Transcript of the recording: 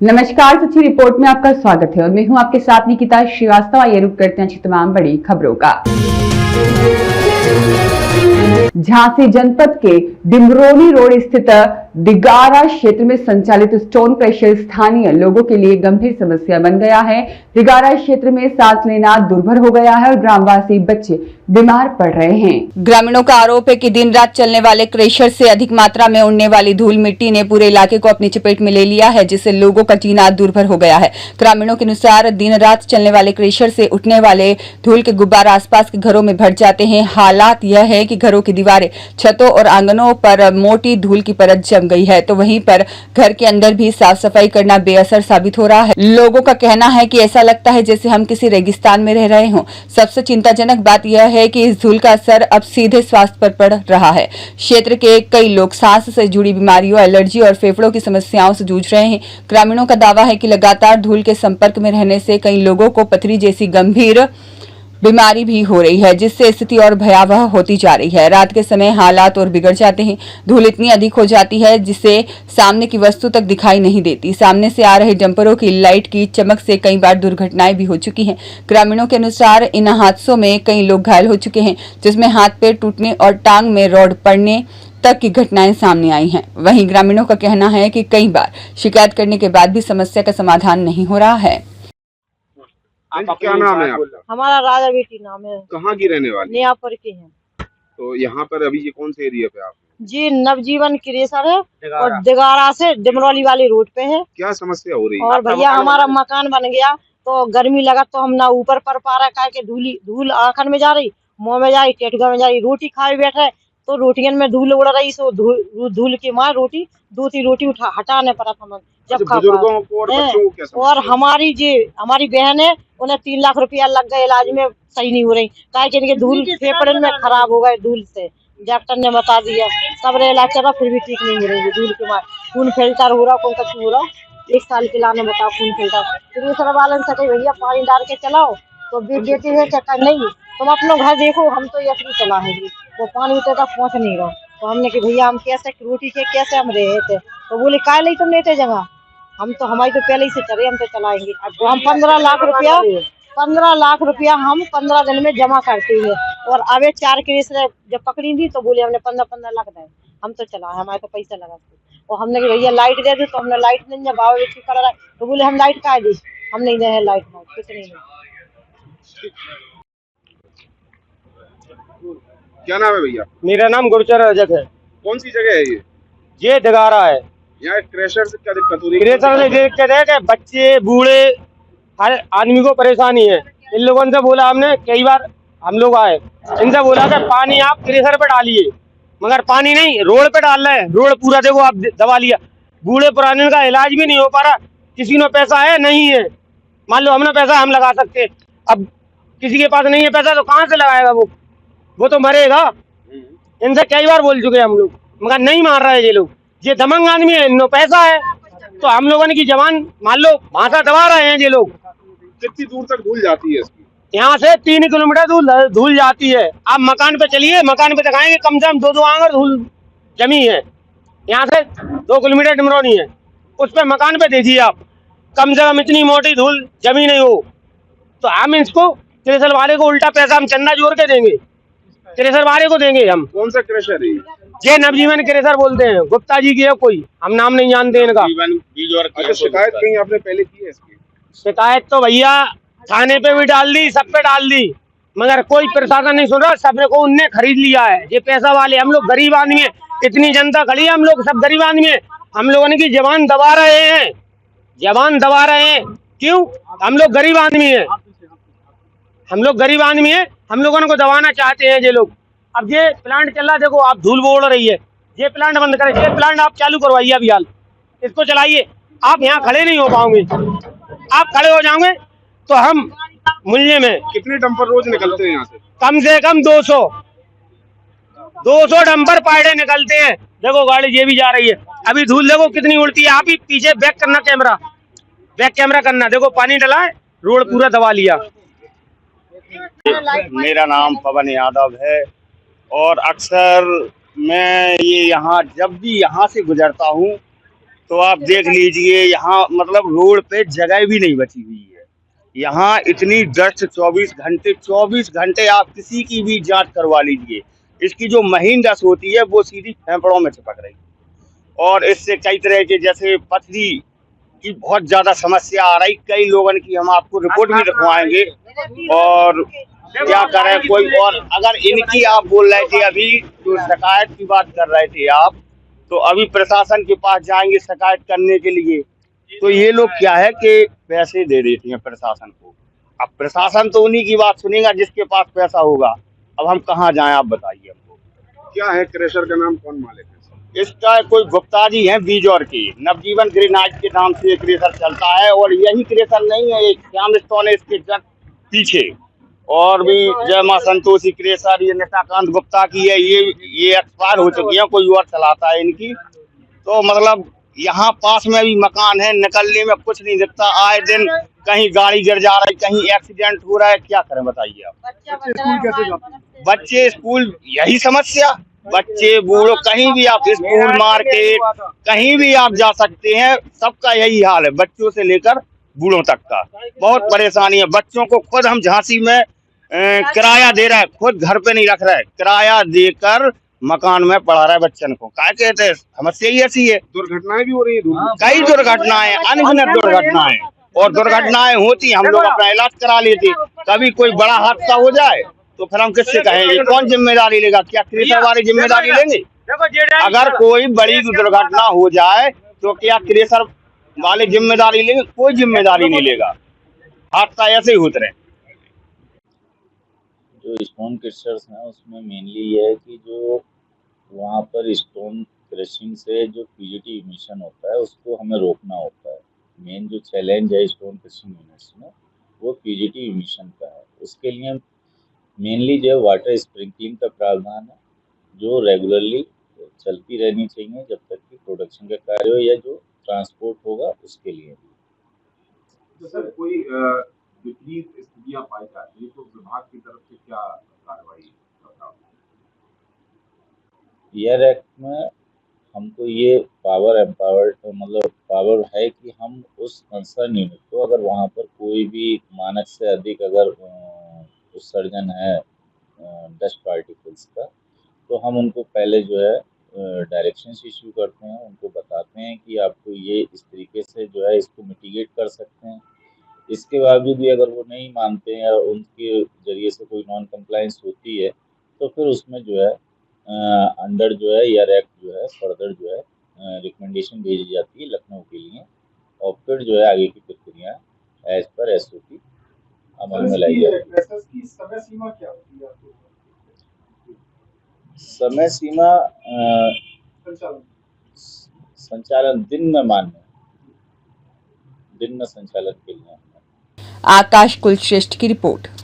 नमस्कार, सच्ची रिपोर्ट में आपका स्वागत है और मैं हूं आपके साथ निकिता श्रीवास्तव। आइए रुक करते हैं तमाम बड़ी खबरों का। झांसी जनपद के डिमरोली रोड स्थित दिगारा क्षेत्र में संचालित स्टोन क्रशर स्थानीय लोगों के लिए गंभीर समस्या बन गया है। दिगारा क्षेत्र में सांस लेना दुर्भर हो गया है और ग्रामवासी बच्चे बीमार पड़ रहे हैं। ग्रामीणों का आरोप है कि दिन रात चलने वाले क्रशर से अधिक मात्रा में उड़ने वाली धूल मिट्टी ने पूरे इलाके को अपनी चपेट में ले लिया है, जिससे लोगों का जीना दुर्भर हो गया है। ग्रामीणों के अनुसार दिन रात चलने वाले क्रशर से उठने वाले धूल के गुब्बारे आसपास के घरों में भर जाते हैं। हालात यह है कि घरों की दीवारें, छतों और आंगनों पर मोटी धूल की परत जम गई है, तो वहीं पर घर के अंदर भी साफ सफाई करना बेअसर साबित हो रहा है। लोगों का कहना है कि ऐसा लगता है जैसे हम किसी रेगिस्तान में रह रहे हों। सबसे चिंताजनक बात यह है कि इस धूल का असर अब सीधे स्वास्थ्य पर पड़ रहा है। क्षेत्र के कई लोग सांस से जुड़ी बीमारियों, एलर्जी और फेफड़ों की समस्याओं से जूझ रहे हैं। ग्रामीणों का दावा है कि लगातार धूल के संपर्क में रहने से कई लोगों को पथरी जैसी गंभीर बीमारी भी हो रही है, जिससे स्थिति और भयावह होती जा रही है। रात के समय हालात और बिगड़ जाते हैं। धूल इतनी अधिक हो जाती है जिससे सामने की वस्तु तक दिखाई नहीं देती। सामने से आ रहे डंपरों की लाइट की चमक से कई बार दुर्घटनाएं भी हो चुकी हैं। ग्रामीणों के अनुसार इन हादसों में कई लोग घायल हो चुके हैं, जिसमें हाथ पैर टूटने और टांग में रॉड पड़ने तक की घटनाएं सामने आई हैं। वहीं ग्रामीणों का कहना है कि कई बार शिकायत करने के बाद भी समस्या का समाधान नहीं हो रहा है। क्या नाम है आपका? हमारा राजा बेटी नाम है। कहाँ की रहने वाली? नियापुर के हैं। तो यहाँ पर अभी ये कौन से एरिया पे आप? जी नवजीवन क्रेशर है और दिगारा से डिमरौली वाली रोड पे है। क्या समस्या हो रही है? और भैया हमारा मकान बन गया तो गर्मी लगा तो हम ना ऊपर पड़ पा रहा है, धूल आंखन में जा रही, मुंह में जा रही, टेटगा में जा रही। रोटी खाए बैठे तो रोटियन में धूल उड़ रही, सो धूल की मार रोटी दूसरी रोटी हटाने पड़ा था जब खा बुजुर्गों को और बच्चों को क्या समस्या? और हमारी बहन है, उन्हें 3 लाख रुपया लग गए इलाज में, सही नहीं हो रही। क्या धूल फेफड़े में खराब हो गए धूल से, डॉक्टर ने बता दिया। सब इलाज चला फिर भी ठीक नहीं हो रही धूल के मार। खून फिल्टर हो रहा, कौन कछ हो रहा। 1 साल के लाने बताओ खून फिल्टर। फिर दूसरा वालन से कही भैया पानी डाल के चलाओ, तो बेटी है क्या नहीं तुम अपना घर देखो, हम तो यही चला है वो पानी उतर तक पहुँच नहीं रहा। तो हमने कि भैया हम कैसे रोटी के कैसे हम रहे थे, तो बोले काय ली तुम लेते जगह, हम तो हमारी तो पहले ही से चले, हम तो चलाएंगे। अब हम 15 लाख रुपया हम 15 दिन में जमा करते हैं। और अब 4 केस जब पकड़ी थी तो बोले हमने 15 लाख दे, हम तो चला है, हमारे तो पैसा लगा। और हमने कि भैया लाइट दे दो, तो हमने लाइट नहीं, जब भाव कर रहा है तो बोले हम लाइट का दी, हम नहीं दे लाइट कुछ नहीं। क्या नाम है भैया? मेरा नाम गुरचर रजक है। कौन सी जगह है ये? ये दिगारा है। यहाँ क्रशर से क्या दिक्कत हो रही है? क्रशर से दिक्कत है कि बच्चे बूढ़े हर आदमी को परेशानी है। इन लोगों से बोला हमने, कई बार हम लोग आए, इनसे बोला कि पानी आप क्रशर पे डालिए, मगर पानी नहीं, रोड पे डाल रहे हैं। रोड पूरा देखो आप दबा लिया। बूढ़े पुराने का इलाज भी नहीं हो पा रहा। किसी ने पैसा है नहीं है, मान लो हमने पैसा हम लगा सकते, अब किसी के पास नहीं है पैसा तो कहाँ से लगाएगा वो तो मरेगा। इनसे कई बार बोल चुके हम लोग, मगर नहीं मार रहे ये लोग। ये दमंग आदमी है, इनको पैसा है, तो हम लोगों की जवान मान लो भाषा दबा रहे हैं ये लोग। कितनी दूर तक धूल जाती है इसकी? यहाँ से 3 किलोमीटर धूल जाती है। आप मकान पे चलिए, मकान पे दिखाएंगे कम से कम 2 आंगन धूल जमी है। यहाँ से 2 किलोमीटर डिमरौली है, उस पे मकान पे देखिए आप, कम से कम इतनी मोटी धूल जमी नहीं हो। तो हम इसको क्रशर वाले को उल्टा पैसा हम चंदा जोड़ के देंगे, क्रशर वाले को देंगे हम। कौन सा क्रशर है ये नवजीवन क्रशर बोलते हैं, गुप्ता जी की है कोई, हम नाम नहीं जानते इनका। अच्छा, शिकायत कहीं आपने पहले की है इसकी? शिकायत तो भैया थाने पे भी डाल दी, सब पे डाल दी, मगर कोई प्रशासन नहीं सुन रहा। सबने को उनने खरीद लिया है, ये पैसा वाले। हम लोग गरीब आदमी है, इतनी जनता खड़ी है, हम लोग सब गरीब आदमी है। हम लोगों की जबान दबा रहे हैं, जबान दबा रहे हैं। क्यों? हम लोग गरीब आदमी है, हम लोग गरीब आदमी है, हम लोगों को दबाना चाहते हैं ये लोग। अब ये प्लांट चल रहा, देखो आप धूल बोल रही है, ये प्लांट बंद करें, ये प्लांट आप चालू करवाइए अभी हाल, इसको चलाइए। आप यहाँ खड़े नहीं हो पाओगे, आप खड़े हो जाओगे तो हम मुल्य में। कितने डंपर रोज निकलते हैं यहाँ से? कम 200 डंपर पायड़े निकलते हैं। देखो गाड़ी ये भी जा रही है, अभी धूल देखो कितनी उड़ती है। आप ही पीछे बैक करना, बैक कैमरा करना, देखो पानी डला है, रोड पूरा दबा लिया। मेरा नाम पवन यादव है और अक्सर मैं ये यहाँ जब भी यहाँ से गुजरता हूँ तो आप देख लीजिए यहाँ मतलब रोड पे जगह भी नहीं बची हुई है। यहाँ इतनी डस्ट 24 घंटे आप किसी की भी जांच करवा लीजिए, इसकी जो महीन डस्ट होती है वो सीधी फेफड़ों में चिपक रही है और इससे कई तरह के जैसे पथरी की बहुत ज्यादा समस्या आ रही। कई लोगों की हम आपको रिपोर्ट भी दिखवाएंगे और क्या करें कोई। और अगर इनकी आप बोल रहे थे अभी जो शिकायत की बात कर रहे थे आप, तो अभी प्रशासन के पास जाएंगे शिकायत करने के लिए, तो ये लोग क्या है कि पैसे दे देते हैं प्रशासन को। अब प्रशासन तो उन्हीं की बात सुनेगा जिसके पास पैसा होगा। अब हम कहाँ जाएं आप बताइए हमको। क्या है क्रेशर का नाम, कौन मालिक है? इसका कोई गुप्ता जी हैं बीजौर के, नवजीवन ग्रेनाइट के नाम से क्रेशर चलता है। और यही क्रेशर नहीं है, एक श्याम स्टोन है इसके जस्ट पीछे, और भी जय मां संतोषी क्रेशर ये निशाकांत गुप्ता की है। ये एक्सपायर हो चुकी है, कोई और चलाता है इनकी। तो मतलब यहाँ पास में भी मकान है, निकलने में कुछ नहीं दिखता। आए दिन कहीं गाड़ी गिर जा रही, कहीं एक्सीडेंट हो रहा है, क्या करें बताइए आप। बच्चे स्कूल यही समस्या, बच्चे बूढ़ो कहीं भी आप स्कूल मार्केट कहीं भी आप जा सकते हैं, सबका यही हाल है, बच्चों से लेकर बूढ़ों तक का बहुत परेशानी है। बच्चों को खुद हम झांसी में किराया दे रहा है, खुद घर पे नहीं रख रहा है, किराया देकर मकान में पढ़ा रहा है बच्चन को। क्या कहते हैं, समस्या ही ऐसी है। दुर्घटनाएं भी हो रही है, कई दुर्घटनाएं, अनगिनत दुर्घटनाएं, और दुर्घटनाएं होती हम लोग अपना इलाज करा लेते। कभी कोई बड़ा हादसा हो जाए तो फिर हम किससे कहेंगे, कौन जिम्मेदारी लेगा? क्या क्रेशर वाले जिम्मेदारी लेंगे? अगर कोई बड़ी दुर्घटना हो जाए तो क्या क्रेशर वाले जिम्मेदारी लेंगे? कोई जिम्मेदारी नहीं लेगा। हादसा ऐसे ही होते रहे। जो स्टोन क्रशर्स हैं उसमें मेनली ये है कि जो वहाँ पर स्टोन क्रशिंग से जो पीजीटी इमिशन होता है उसको हमें रोकना होता है। मेन जो चैलेंज है स्टोन क्रशिंग यूनिट्स में वो पीजीटी इमिशन का है। उसके लिए मेनली जो वाटर स्प्रिंकलिंग का प्रावधान है जो रेगुलरली चलती रहनी चाहिए जब तक कि प्रोडक्शन का कार्य हो या जो ट्रांसपोर्ट होगा उसके लिए। तो सर कोई विपरीत स्थितियां पाई जाती है तो विभाग की तरफ से क्या कार्रवाई? ईयर एक्ट में हमको ये पावर है कि हम उस कंसर्न यूनिट को अगर वहाँ पर कोई भी मानक से अधिक अगर उत्सर्जन है डस्ट पार्टिकल्स का, तो हम उनको पहले जो है डायरेक्शंस इशू करते हैं, उनको बताते हैं कि आपको ये इस तरीके से जो है इसको मिटिगेट कर सकते हैं। इसके बावजूद भी अगर वो नहीं मानते हैं और उनके जरिए से कोई नॉन कंप्लायंस होती है तो फिर उसमें जो है अंडर जो है ईयर एक्ट जो है फर्दर जो है रिकमेंडेशन भेजी जाती है लखनऊ के लिए, और फिर जो है आगे की प्रक्रिया एज पर SOP अमल में लाई जाती है। समय सीमा क्या होती है? समय सीमा संचालन दिन में मान्य, दिन में संचालन के लिए। आकाश कुलश्रेष्ठ की रिपोर्ट।